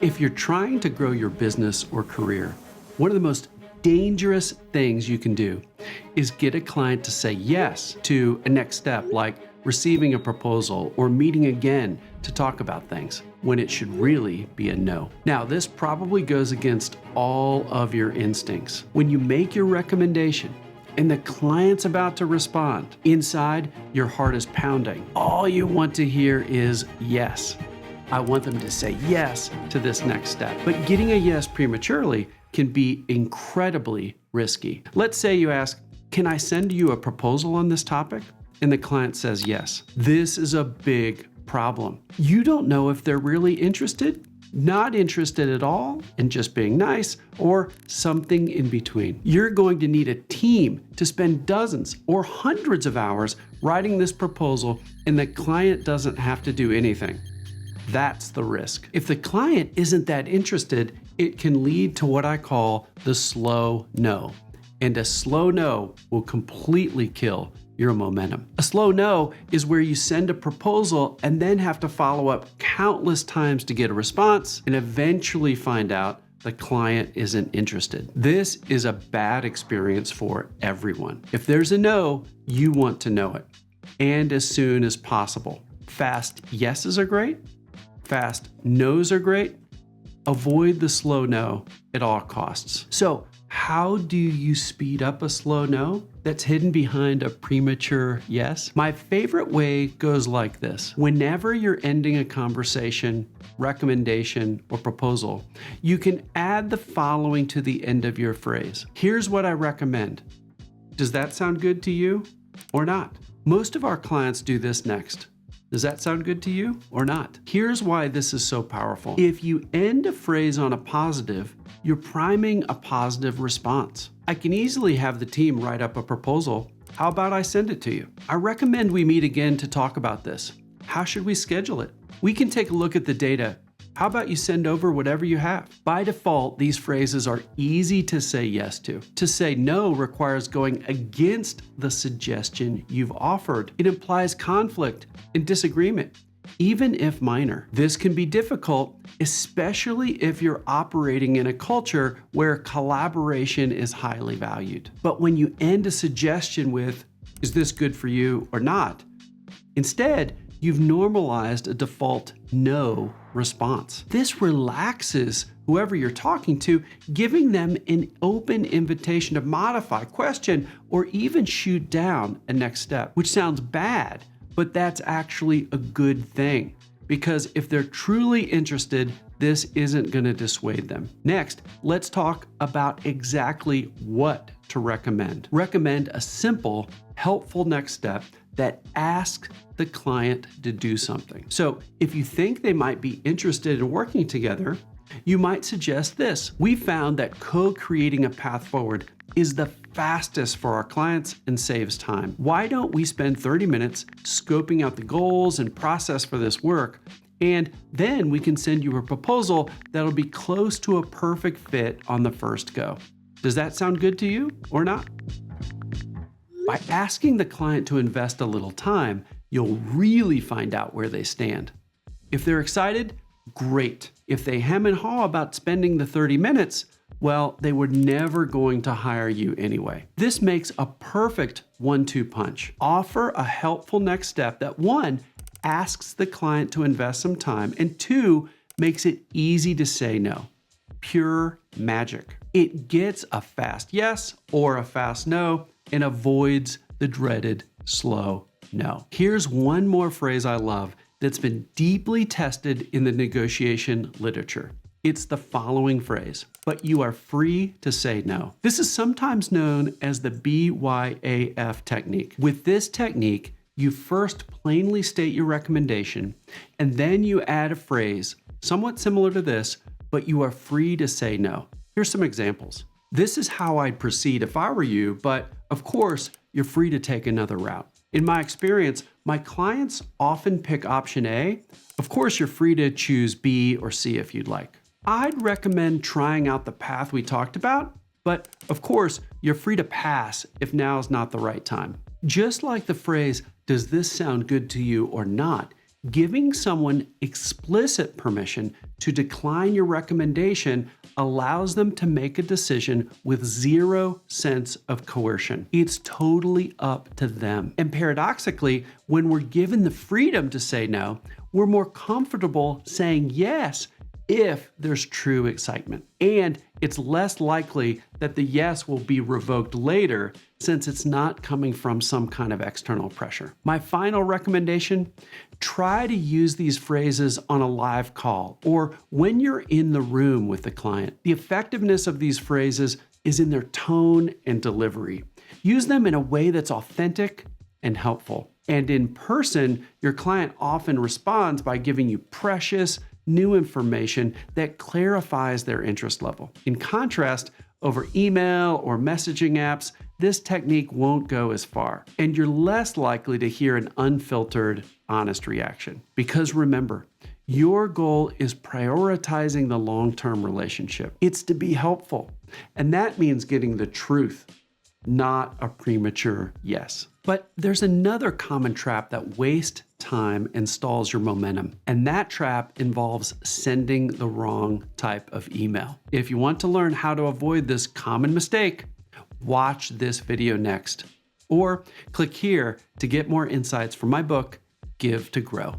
If you're trying to grow your business or career, one of the most dangerous things you can do is get a client to say yes to a next step like receiving a proposal or meeting again to talk about things when it should really be a no. Now, this probably goes against all of your instincts. When you make your recommendation and the client's about to respond, inside your heart is pounding. All you want to hear is yes. I want them to say yes to this next step. But getting a yes prematurely can be incredibly risky. Let's say you ask, can I send you a proposal on this topic? And the client says yes. This is a big problem. You don't know if they're really interested, not interested at all, and just being nice, or something in between. You're going to need a team to spend dozens or hundreds of hours writing this proposal, and the client doesn't have to do anything. That's the risk. If the client isn't that interested, it can lead to what I call the slow no. And a slow no will completely kill your momentum. A slow no is where you send a proposal and then have to follow up countless times to get a response and eventually find out the client isn't interested. This is a bad experience for everyone. If there's a no, you want to know it, and as soon as possible. Fast yeses are great. Fast no's are great. Avoid the slow no at all costs. So, how do you speed up a slow no that's hidden behind a premature yes? My favorite way goes like this. Whenever you're ending a conversation, recommendation, or proposal, you can add the following to the end of your phrase. Here's what I recommend. Does that sound good to you or not? Most of our clients do this next. Does that sound good to you or not? Here's why this is so powerful. If you end a phrase on a positive, you're priming a positive response. I can easily have the team write up a proposal. How about I send it to you? I recommend we meet again to talk about this. How should we schedule it? We can take a look at the data. How about you send over whatever you have? By default, these phrases are easy to say yes to. To say no requires going against the suggestion you've offered. It implies conflict and disagreement, even if minor. This can be difficult, especially if you're operating in a culture where collaboration is highly valued. But when you end a suggestion with, is this good for you or not? Instead, you've normalized a default no response. This relaxes whoever you're talking to, giving them an open invitation to modify, question, or even shoot down a next step, which sounds bad, but that's actually a good thing. Because if they're truly interested, this isn't going to dissuade them. Next, let's talk about exactly what to recommend. Recommend a simple, helpful next step that asks the client to do something. So if you think they might be interested in working together, you might suggest this. We found that co-creating a path forward is the fastest for our clients and saves time. Why don't we spend 30 minutes scoping out the goals and process for this work, and then we can send you a proposal that'll be close to a perfect fit on the first go. Does that sound good to you or not? By asking the client to invest a little time, you'll really find out where they stand. If they're excited, great. If they hem and haw about spending the 30 minutes, well, they were never going to hire you anyway. This makes a perfect 1-2 punch. Offer a helpful next step that 1, asks the client to invest some time, and 2, makes it easy to say no. Pure magic. It gets a fast yes or a fast no and avoids the dreaded slow no. Here's one more phrase I love that's been deeply tested in the negotiation literature. It's the following phrase, but you are free to say no. This is sometimes known as the BYAF technique. With this technique, you first plainly state your recommendation, and then you add a phrase somewhat similar to this, but you are free to say no. Here's some examples. This is how I'd proceed if I were you, but of course, you're free to take another route. In my experience, my clients often pick option A. Of course, you're free to choose B or C if you'd like. I'd recommend trying out the path we talked about, but of course, you're free to pass if now is not the right time. Just like the phrase, does this sound good to you or not, Giving someone explicit permission to decline your recommendation allows them to make a decision with zero sense of coercion. It's totally up to them. And paradoxically, when we're given the freedom to say no, we're more comfortable saying yes if there's true excitement. And it's less likely that the yes will be revoked later since it's not coming from some kind of external pressure. My final recommendation, try to use these phrases on a live call or when you're in the room with the client. The effectiveness of these phrases is in their tone and delivery. Use them in a way that's authentic and helpful. And in person, your client often responds by giving you precious, new information that clarifies their interest level. In contrast, over email or messaging apps, this technique won't go as far, and you're less likely to hear an unfiltered, honest reaction. Because remember, your goal is prioritizing the long-term relationship. It's to be helpful, and that means getting the truth, not a premature yes. But there's another common trap that wastes time and stalls your momentum, and that trap involves sending the wrong type of email. If you want to learn how to avoid this common mistake, watch this video next, or click here to get more insights from my book, Give to Grow.